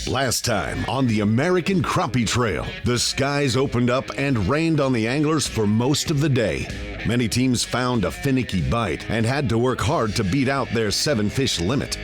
Last time on the American Crappie Trail, the skies opened up and rained on the anglers for most of the day. Many teams found a finicky bite and had to work hard to beat out their 7-fish limit.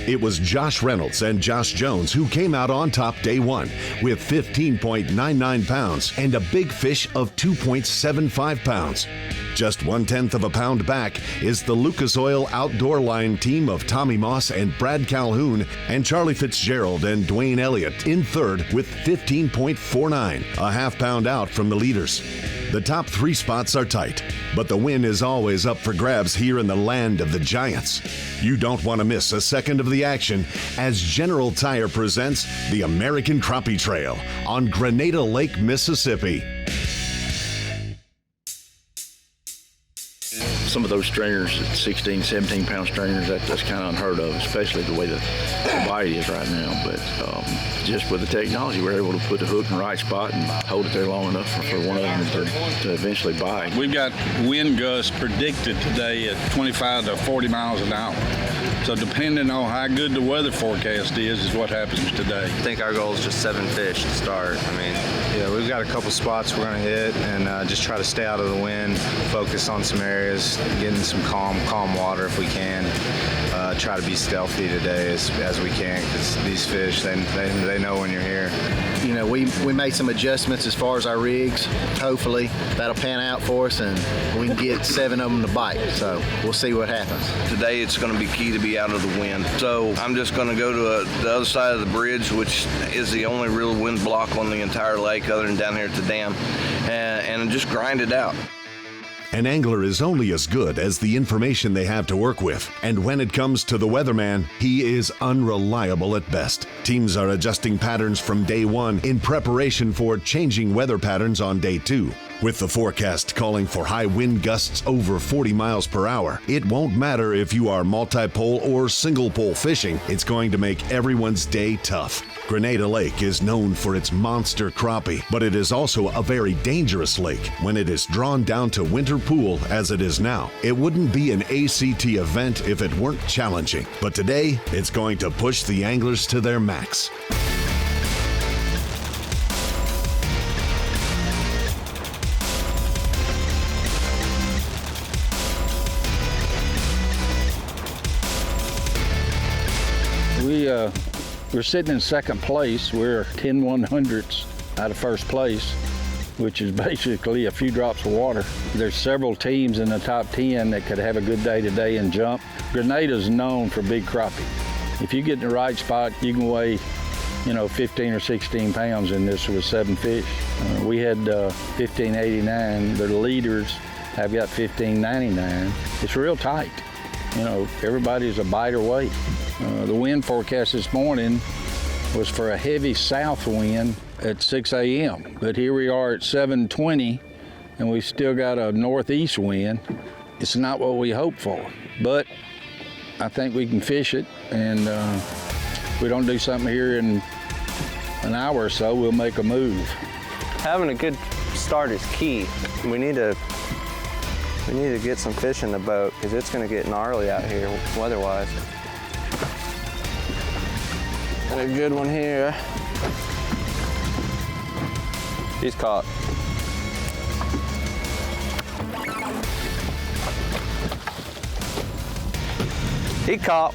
It was Josh Reynolds and Josh Jones who came out on top day one with 15.99 pounds and a big fish of 2.75 pounds. Just 1/10 of a pound back is the Lucas Oil Outdoor Line team of Tommy Moss and Brad Calhoun and Charlie Fitzgerald and Dwayne Elliott in third with 15.49, a half pound out from the leaders. The top 3 spots are tight, but the win is always up for grabs here in the land of the giants. You don't want to miss a second of the action as General Tire presents the American Crappie Trail on Grenada Lake, Mississippi. Some of those stringers, 16, 17-pound stringers, that's kind of unheard of, especially the way the bite is right now. But just with the technology, we're able to put the hook in the right spot and hold it there long enough for one of them to eventually bite. We've got wind gusts predicted today at 25 to 40 miles an hour. So depending on how good the weather forecast is what happens today. I think our goal is just 7 fish to start. Yeah, we've got a couple spots we're going to hit and just try to stay out of the wind, focus on some areas, get in some calm water if we can. Try to be stealthy today as we can because these fish, they know when you're here. You know, we made some adjustments as far as our rigs. Hopefully that'll pan out for us and we can get 7 of them to bite. So we'll see what happens. Today it's going to be key to be out of the wind. So I'm just going to go to the other side of the bridge, which is the only real wind block on the entire lake other than down here at the dam, and just grind it out. An angler is only as good as the information they have to work with, and when it comes to the weatherman, he is unreliable at best. Teams are adjusting patterns from day one in preparation for changing weather patterns on day 2. With the forecast calling for high wind gusts over 40 miles per hour, it won't matter if you are multi-pole or single-pole fishing, it's going to make everyone's day tough. Grenada Lake is known for its monster crappie, but it is also a very dangerous lake when it is drawn down to winter pool as it is now. It wouldn't be an ACT event if it weren't challenging, but today it's going to push the anglers to their max. We're sitting in second place. We're 10 100ths out of first place, which is basically a few drops of water. There's several teams in the top 10 that could have a good day today and jump. Grenada's known for big crappie. If you get in the right spot, you can weigh 15 or 16 pounds in this with 7 fish. We had 1589. The leaders have got 1599. It's real tight. Everybody's a biter weight. The wind forecast this morning was for a heavy south wind at 6 a.m. But here we are at 7:20 and we still got a northeast wind. It's not what we hoped for, but I think we can fish it, and if we don't do something here in an hour or so, we'll make a move. Having a good start is key. We need to get some fish in the boat because it's going to get gnarly out here weather-wise. And a good one here. He's caught. He caught.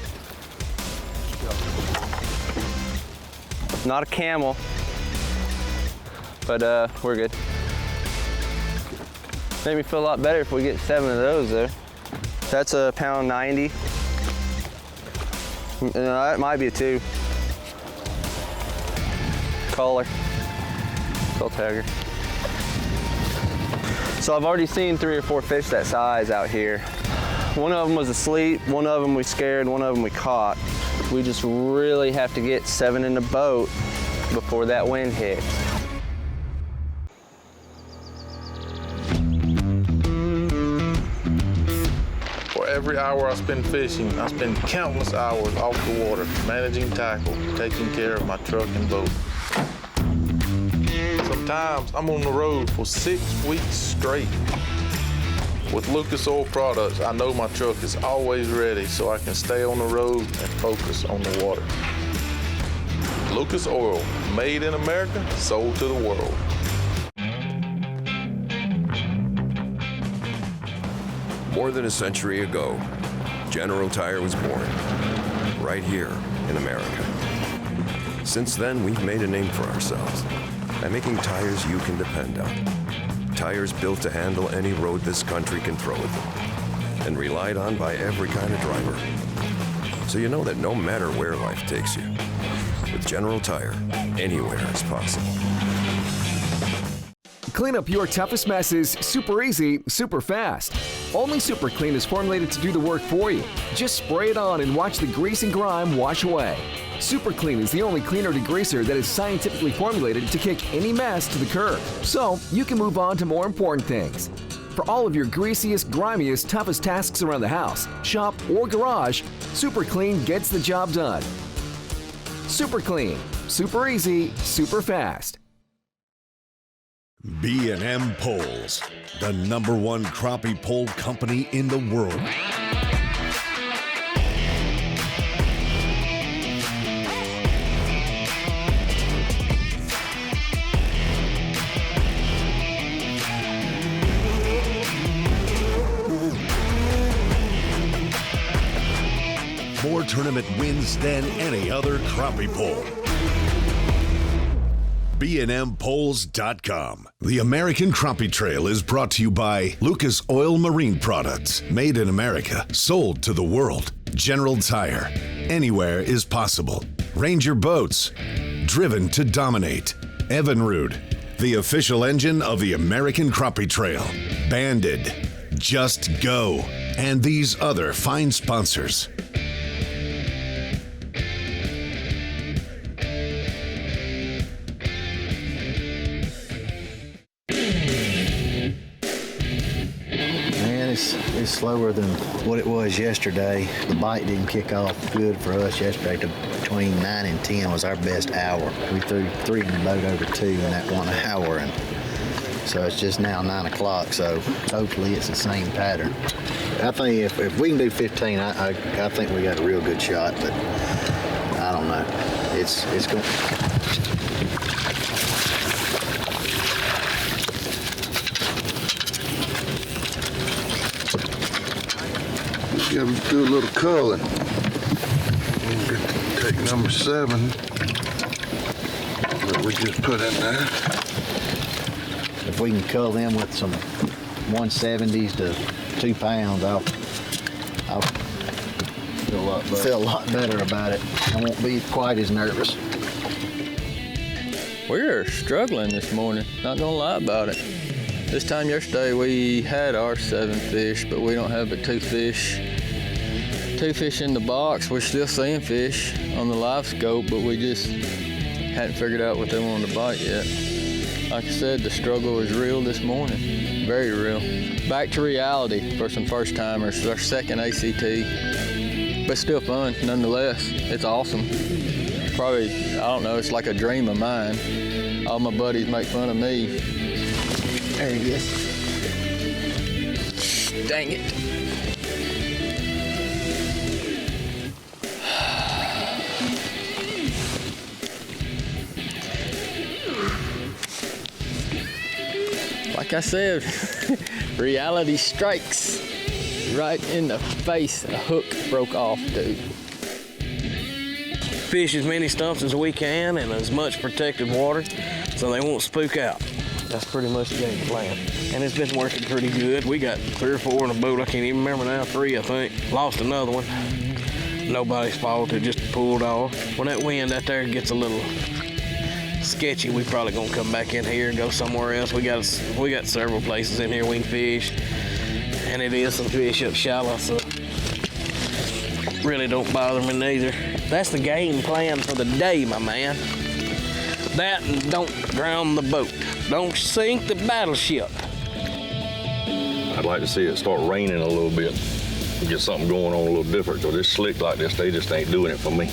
Not a camel, but we're good. Made me feel a lot better if we get 7 of those there. That's a pound 90. That might be a 2. Color. Soul tiger. So I've already seen 3 or 4 fish that size out here. One of them was asleep, one of them we scared, one of them we caught. We just really have to get 7 in the boat before that wind hits. For every hour I spend fishing, I spend countless hours off the water, managing tackle, taking care of my truck and boat. Sometimes I'm on the road for 6 weeks straight. With Lucas Oil products, I know my truck is always ready so I can stay on the road and focus on the water. Lucas Oil, made in America, sold to the world. More than a century ago, General Tire was born, right here in America. Since then, we've made a name for ourselves by making tires you can depend on. Tires built to handle any road this country can throw at them, and relied on by every kind of driver. So you know that no matter where life takes you, with General Tire, anywhere is possible. Clean up your toughest messes super easy, super fast. Only Super Clean is formulated to do the work for you. Just spray it on and watch the grease and grime wash away. Super Clean is the only cleaner degreaser that is scientifically formulated to kick any mess to the curb, so you can move on to more important things. For all of your greasiest, grimiest, toughest tasks around the house, shop, or garage, Super Clean gets the job done. Super Clean. Super easy, super fast. B&M Poles, the #1 crappie pole company in the world. More tournament wins than any other crappie pole. BNMPoles.com. The American Crappie Trail is brought to you by Lucas Oil Marine Products. Made in America, sold to the world. General Tire. Anywhere is possible. Ranger Boats. Driven to dominate. Evinrude. The official engine of the American Crappie Trail. Banded. Just Go. And these other fine sponsors. It's slower than what it was yesterday. The bite didn't kick off good for us yesterday. Between 9 and 10 was our best hour. We threw 3 in the boat over 2 in that 1 hour, and so it's just now 9 o'clock, so hopefully it's the same pattern. I think if we can do 15, I think we got a real good shot, but I don't know. It's going. Got to do a little culling. Take number 7 that we just put in there. If we can cull them with some 170s to 2 pounds, I'll feel a lot better about it. I won't be quite as nervous. We're struggling this morning, not gonna lie about it. This time yesterday we had our 7 fish, but we don't have but 2 fish. 2 fish in the box. We're still seeing fish on the live scope, but we just hadn't figured out what they wanted to bite yet. Like I said, the struggle is real this morning, very real. Back to reality for some first timers, our second ACT, but still fun nonetheless. It's awesome. Probably, I don't know, it's like a dream of mine. All my buddies make fun of me. There he is. Dang it. Like I said, reality strikes right in the face. A hook broke off, dude. Fish as many stumps as we can in as much protected water so they won't spook out. That's pretty much the game plan. And it's been working pretty good. We got 3 or 4 in a boat. I can't even remember now. 3, I think. Lost another one. Nobody's fault. It just pulled off. When that wind out there gets a little sketchy, we probably gonna come back in here and go somewhere else. We got several places in here we can fish, and it is some fish up shallow, so really don't bother me neither. That's the game plan for the day, my man. That and don't drown the boat. Don't sink the battleship. I'd like to see it start raining a little bit and get something going on a little different, because this slick like this, they just ain't doing it for me.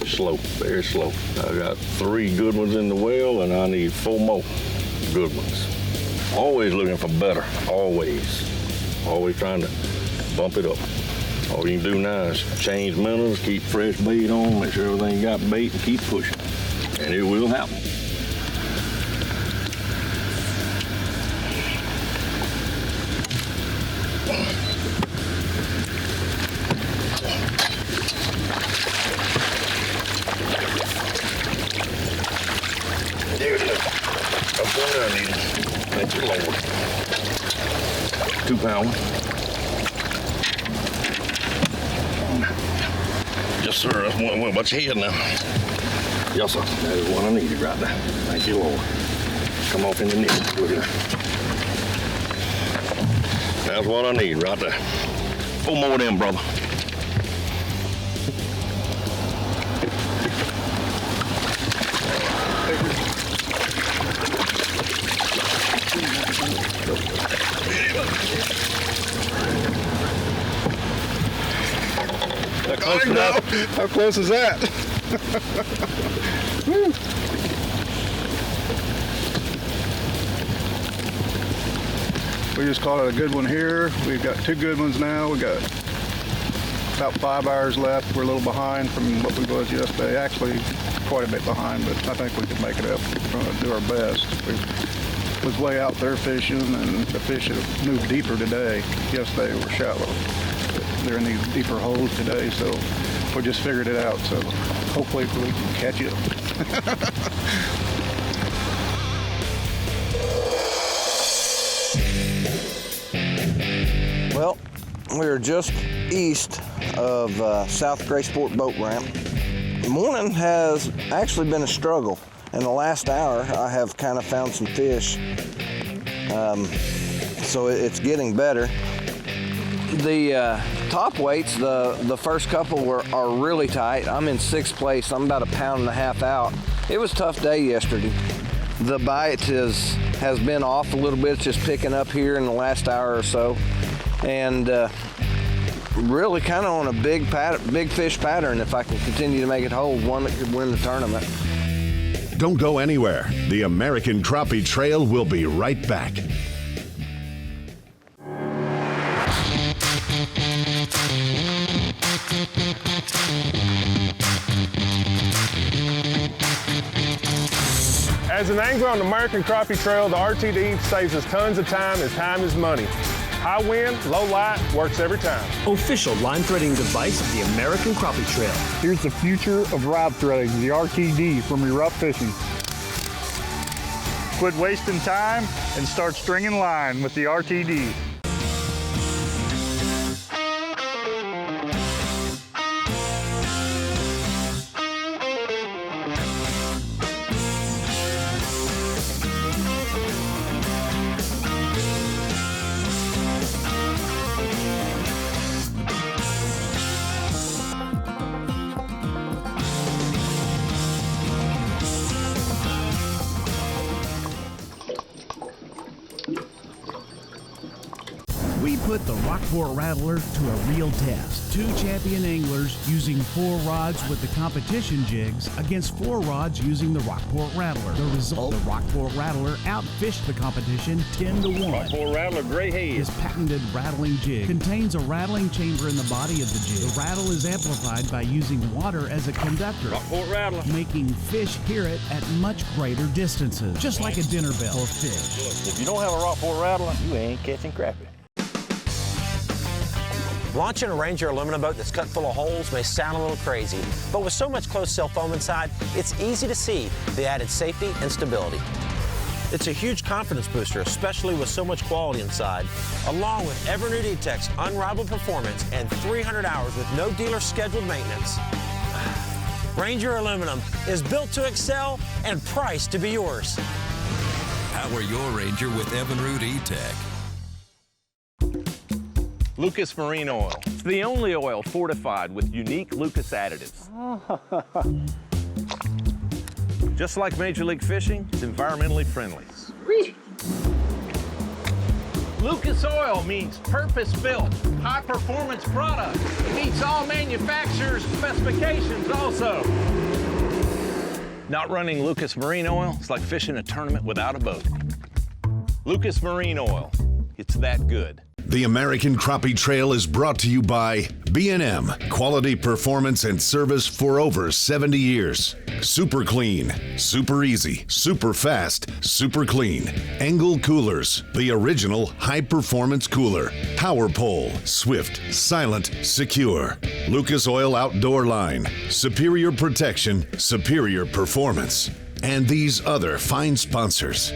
Slow, very slow. I got 3 good ones in the well, and I need 4 more good ones. Always looking for better, always. Always trying to bump it up. All you can do now is change minnows, keep fresh bait on, make sure everything got bait, and keep pushing. and it will happen. There it is. Up on there, Anita. Thank you, Lord. 2 pound. Yes, sir. That's one. Watch your head now. Yes, sir. That is one I needed right there. Thank you, Lord. Come off in the knee. Look at that. That's what I need right there. 4 more of them, brother. How close is that? We just called it a good one here. We've got 2 good ones now. We got about 5 hours left. We're a little behind from what we was yesterday. Actually, quite a bit behind, but I think we can make it up. We're going to do our best. We was way out there fishing, and the fish have moved deeper today. Yesterday were shallow. They're in these deeper holes today, so we just figured it out. So hopefully we can catch it. Well, we're just east of South Graysport Boat Ramp. The morning has actually been a struggle. In the last hour, I have kind of found some fish, so it's getting better. The top weights, the first couple are really tight. I'm in 6th place. I'm about 1.5 pounds out. It was a tough day yesterday. The bite has been off a little bit. It's just picking up here in the last hour or so, and really kind of on a big fish pattern. If I can continue to make it hold, one that could win the tournament. Don't go anywhere. The American Crappie Trail will be right back. As an angler on the American Crappie Trail, the RTD saves us tons of time, as time is money. High wind, low light, works every time. Official line threading device of the American Crappie Trail. Here's the future of rod threading, the RTD from your rough fishing. Quit wasting time and start stringing line with the RTD. We put the Rockport Rattler to a real test. 2 champion anglers using 4 rods with the competition jigs against 4 rods using the Rockport Rattler. The result, the Rockport Rattler outfished the competition 10-1. Rockport Rattler, gray head. His patented rattling jig contains a rattling chamber in the body of the jig. The rattle is amplified by using water as a conductor, Rockport Rattler, making fish hear it at much greater distances, just like a dinner bell for fish. If you don't have a Rockport Rattler, you ain't catching crappie. Launching a Ranger aluminum boat that's cut full of holes may sound a little crazy, but with so much closed cell foam inside, it's easy to see the added safety and stability. It's a huge confidence booster, especially with so much quality inside, along with ever-new E-Tech's unrivaled performance and 300 hours with no dealer scheduled maintenance. Ranger aluminum is built to excel and priced to be yours. Power your Ranger with Evinrude E-Tech. Lucas Marine Oil. It's the only oil fortified with unique Lucas additives. Just like Major League Fishing, it's environmentally friendly. Sweet. Lucas Oil means purpose-built, high-performance product. It meets all manufacturers' specifications also. Not running Lucas Marine Oil is like fishing a tournament without a boat. Lucas Marine Oil, it's that good. The American Crappie Trail is brought to you by B&M, quality performance and service for over 70 years. Super clean, super easy, super fast, super clean. Engel Coolers, the original high-performance cooler. Power Pole, swift, silent, secure. Lucas Oil Outdoor Line, superior protection, superior performance. And these other fine sponsors.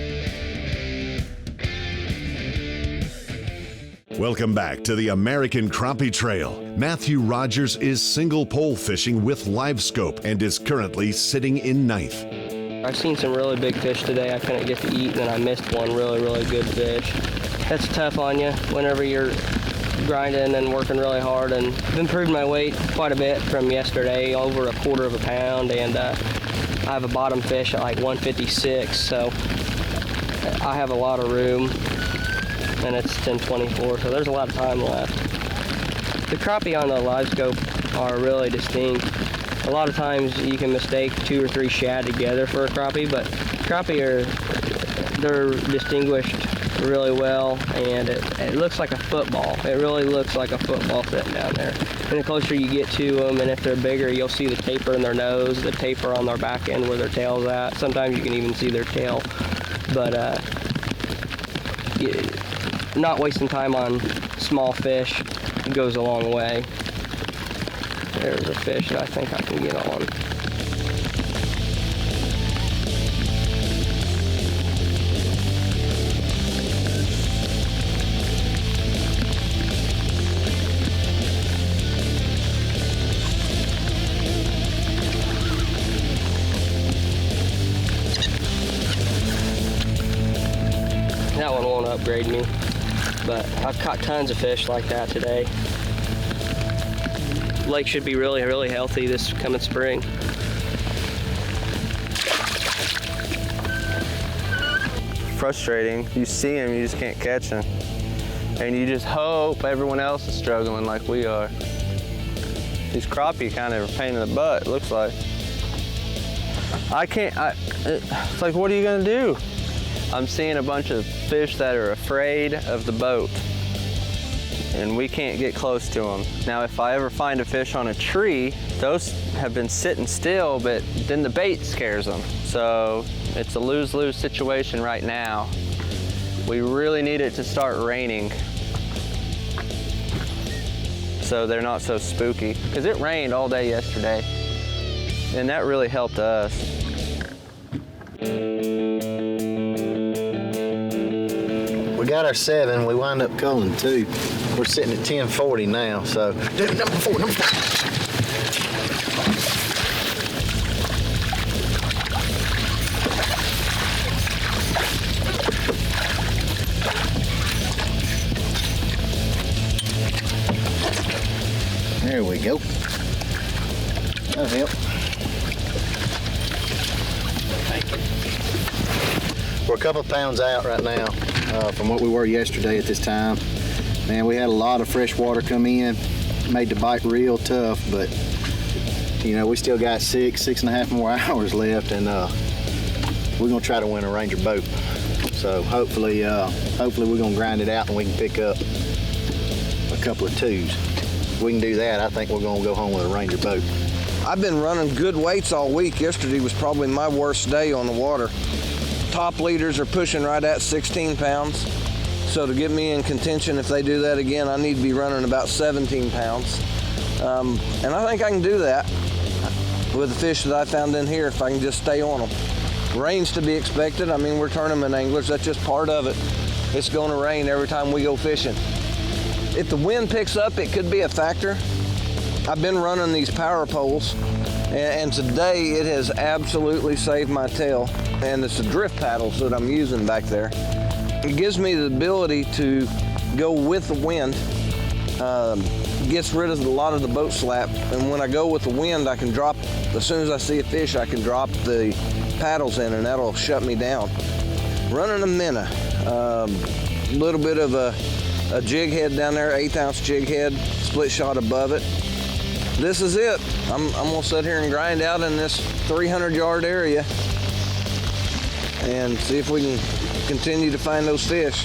Welcome back to the American Crappie Trail. Matthew Rogers is single pole fishing with live scope and is currently sitting in 9th. I've seen some really big fish today I couldn't get to eat, and then I missed one really good fish. That's tough on you whenever you're grinding and working really hard, and I've improved my weight quite a bit from yesterday, over a quarter of a pound, and I have a bottom fish at like 156, so I have a lot of room. And it's 10:24, so there's a lot of time left. The crappie on the live scope are really distinct. A lot of times you can mistake 2 or 3 shad together for a crappie, but crappie they're distinguished really well, and it looks like a football. It really looks like a football sitting down there. And the closer you get to them, and if they're bigger, you'll see the taper in their nose, the taper on their back end where their tail's at. Sometimes you can even see their tail, but not wasting time on small fish goes a long way. There's a fish that I think I can get on. That one won't upgrade me, but I've caught tons of fish like that today. Lake should be really healthy this coming spring. Frustrating. You see them, you just can't catch them. And you just hope everyone else is struggling like we are. These crappie kind of a pain in the butt, it looks like. It's like, what are you gonna do? I'm seeing a bunch of fish that are afraid of the boat, and we can't get close to them. Now, if I ever find a fish on a tree, those have been sitting still, but then the bait scares them. So it's a lose-lose situation right now. We really need it to start raining so they're not so spooky, because it rained all day yesterday, and that really helped us. We got our 7, we wind up culling 2. We're sitting at 10:40 now, so. Number 4. There we go. That'll help. We're a couple pounds out right now from what we were yesterday at this time. Man, we had a lot of fresh water come in, made the bite real tough, but you know, we still got 6.5 more hours left, and we're gonna try to win a Ranger boat. So hopefully we're gonna grind it out and we can pick up a couple of 2s. If we can do that, I think we're gonna go home with a Ranger boat. I've been running good weights all week. Yesterday was probably my worst day on the water. Top leaders are pushing right at 16 pounds. So to get me in contention, if they do that again, I need to be running about 17 pounds. And I think I can do that with the fish that I found in here if I can just stay on them. Rain's to be expected. I mean, we're tournament anglers. That's just part of it. It's going to rain every time we go fishing. If the wind picks up, it could be a factor. I've been running these power poles, and today it has absolutely saved my tail. And it's the drift paddles that I'm using back there. It gives me the ability to go with the wind, gets rid of a lot of the boat slap, and when I go with the wind, I can drop, as soon as I see a fish, I can drop the paddles in, and that'll shut me down. Running a minnow, a little bit of a jig head down there, 1/8 ounce jig head, split shot above it. This is it. I'm gonna sit here and grind out in this 300-yard area and see if we can continue to find those fish.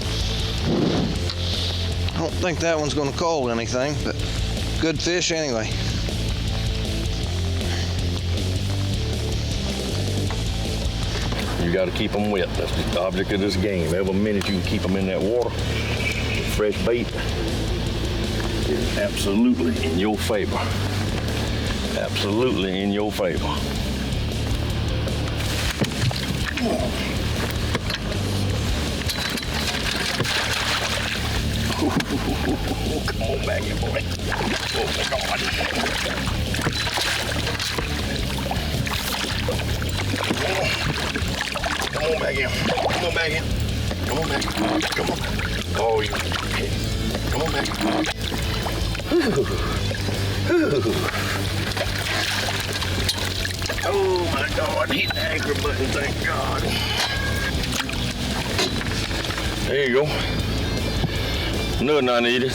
I don't think that one's gonna call anything, but good fish anyway. You got to keep them wet. That's the object of this game. Every minute you can keep them in that water, fresh bait is absolutely in your favor. Absolutely in your favor. Come on back here, boy. Oh, my God. Come on back in. Come on back in. Come on back in. Come on. Oh, you. Come on back. Oh, my God. Hit the anchor button, thank God. There you go. Nothing I needed.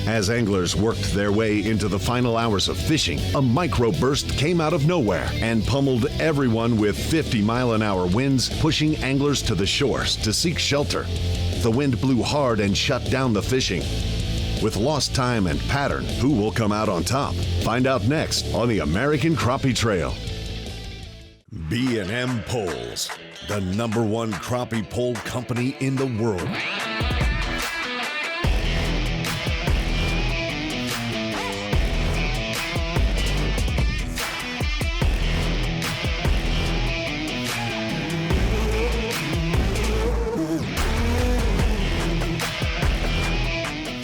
As anglers worked their way into the final hours of fishing, a microburst came out of nowhere and pummeled everyone with 50-mile-an-hour winds, pushing anglers to the shores to seek shelter. The wind blew hard and shut down the fishing. With lost time and pattern, who will come out on top? Find out next on the American Crappie Trail. B&M Poles, the #1 crappie pole company in the world.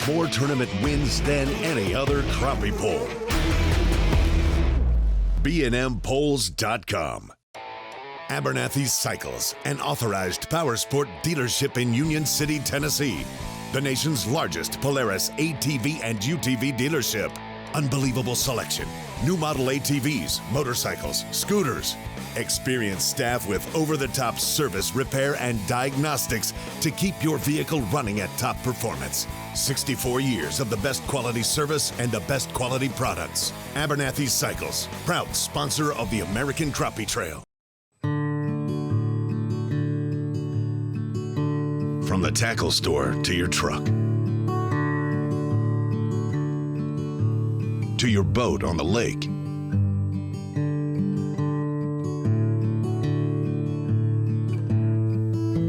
More tournament wins than any other crappie pole. BNMPoles.com. Abernathy Cycles, an authorized powersport dealership in Union City, Tennessee. The nation's largest Polaris ATV and UTV dealership. Unbelievable selection. New model ATVs, motorcycles, scooters. Experienced staff with over-the-top service, repair, and diagnostics to keep your vehicle running at top performance. 64 years of the best quality service and the best quality products. Abernathy Cycles, proud sponsor of the American Crappie Trail. From the tackle store to your truck, to your boat on the lake,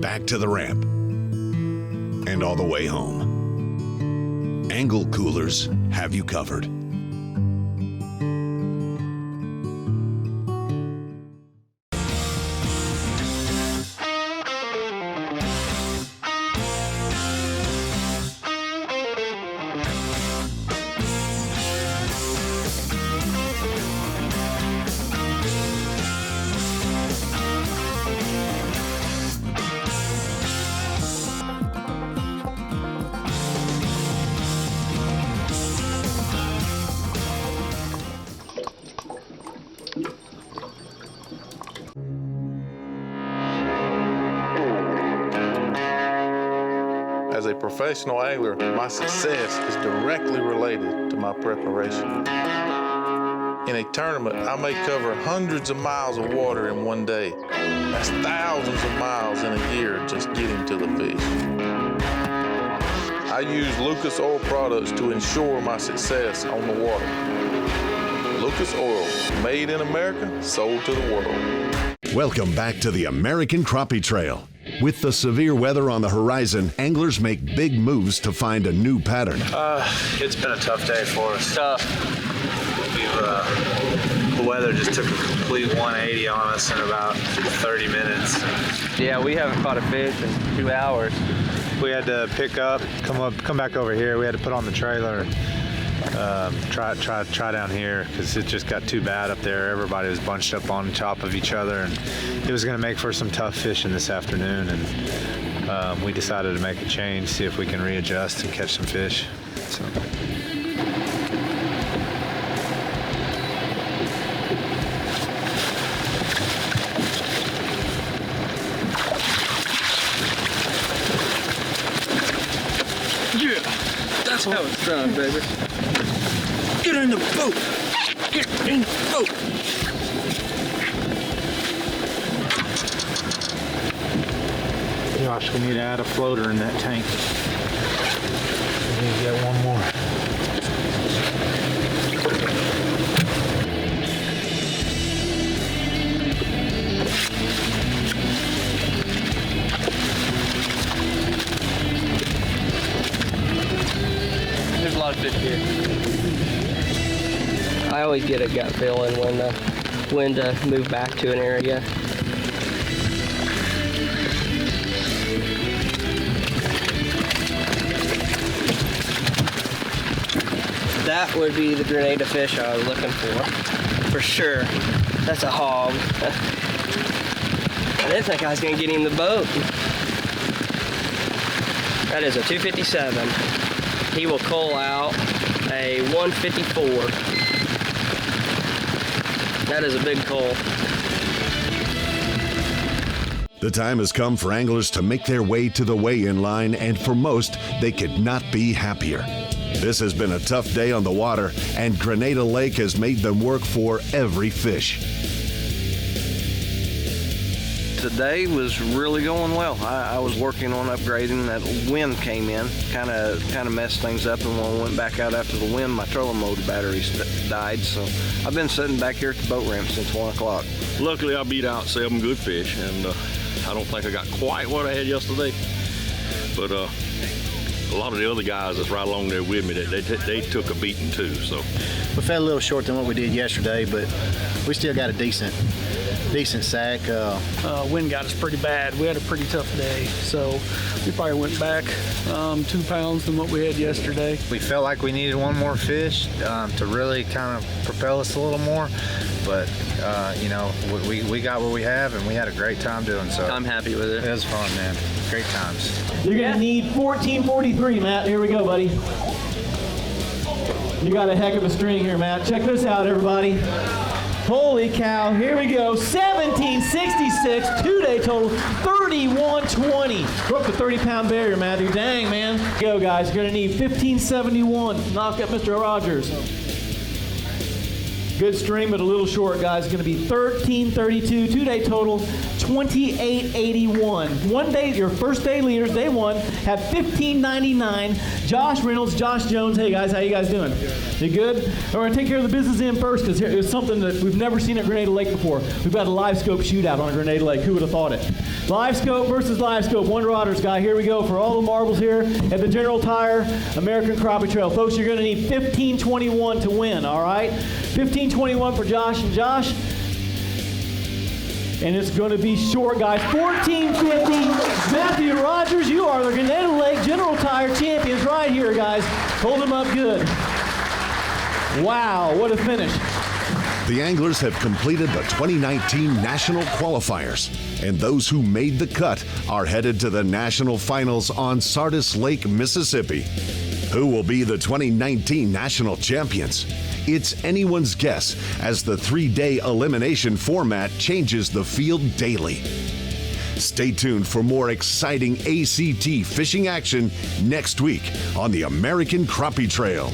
back to the ramp, and all the way home. Angle Coolers have you covered. As a professional angler, my success is directly related to my preparation. In a tournament, I may cover hundreds of miles of water in one day. That's thousands of miles in a year just getting to the fish. I use Lucas Oil products to ensure my success on the water. Lucas Oil, made in America, sold to the world. Welcome back to the American Crappie Trail. With the severe weather on the horizon, anglers make big moves to find a new pattern. It's been a tough day for us. Tough. The weather just took a complete 180 on us in about 30 minutes. Yeah, we haven't caught a fish in 2 hours. We had to pick up, come back over here. We had to put on the trailer, try down here because it just got too bad up there. Everybody was bunched up on top of each other, and it was going to make for some tough fishing this afternoon. And we decided to make a change, see if we can readjust and catch some fish. So. Yeah, that's how it's done, baby. Get in the boat. Get in the boat. Josh, we need to add a floater in that tank. got one more. There's a lot of fish here. I always get a gut feeling when to move back to an area. That would be the Grenada fish I was looking for sure. That's a hog. I didn't think I was gonna get him the boat. That is a 257. He will cull out a 154. That is a big cull. The time has come for anglers to make their way to the weigh-in line, and for most, they could not be happier. This has been a tough day on the water, and Grenada Lake has made them work for every fish. Today was really going well. I was working on upgrading. That wind came in, kind of messed things up, and when I went back out after the wind, my trolling motor batteries died. So I've been sitting back here at the boat ramp since 1 o'clock. Luckily, I beat out 7 good fish, and I don't think I got quite what I had yesterday. But a lot of the other guys that's right along there with me, they took a beating too. So We fell a little short than what we did yesterday, but we still got a decent sack. Wind got us pretty bad. We had a pretty tough day, so we probably went back 2 pounds than what we had yesterday. We felt like we needed one more fish to really kind of propel us a little more, but you know, we got what we have, and we had a great time doing so. I'm happy with it. It was fun, man. Great times. You're gonna need 1443, Matt. Here we go, buddy. You got a heck of a string here, Matt. Check this out, everybody. Holy cow, here we go. 1766, 2-day total, 3120. Broke the 30-pound barrier, Matthew. Dang, man. Go, guys. You're gonna need 1571. Knock up Mr. Rogers. Good string, but a little short, guys. It's going to be 1332, 2-day total, 2881. 1 day, your first day leaders, day one, have 1599. Josh Reynolds, Josh Jones. Hey, guys, how you guys doing? You good? We're going to take care of the business end first, because it's something that we've never seen at Grenada Lake before. We've got a live scope shootout on Grenada Lake. Who would have thought it? Live scope versus live scope. One Rodders guy. Here we go for all the marbles here at the General Tire American Crappie Trail. Folks, you're going to need 1521 to win, all right? 1521 for Josh and Josh. And it's going to be short, guys. 1450. Matthew Rogers, you are the Grenada Lake General Tire champions right here, guys. Hold them up good. Wow, what a finish. The anglers have completed the 2019 national qualifiers, and those who made the cut are headed to the national finals on Sardis Lake, Mississippi. Who will be the 2019 national champions? It's anyone's guess, as the 3-day elimination format changes the field daily. Stay tuned for more exciting ACT fishing action next week on the American Crappie Trail.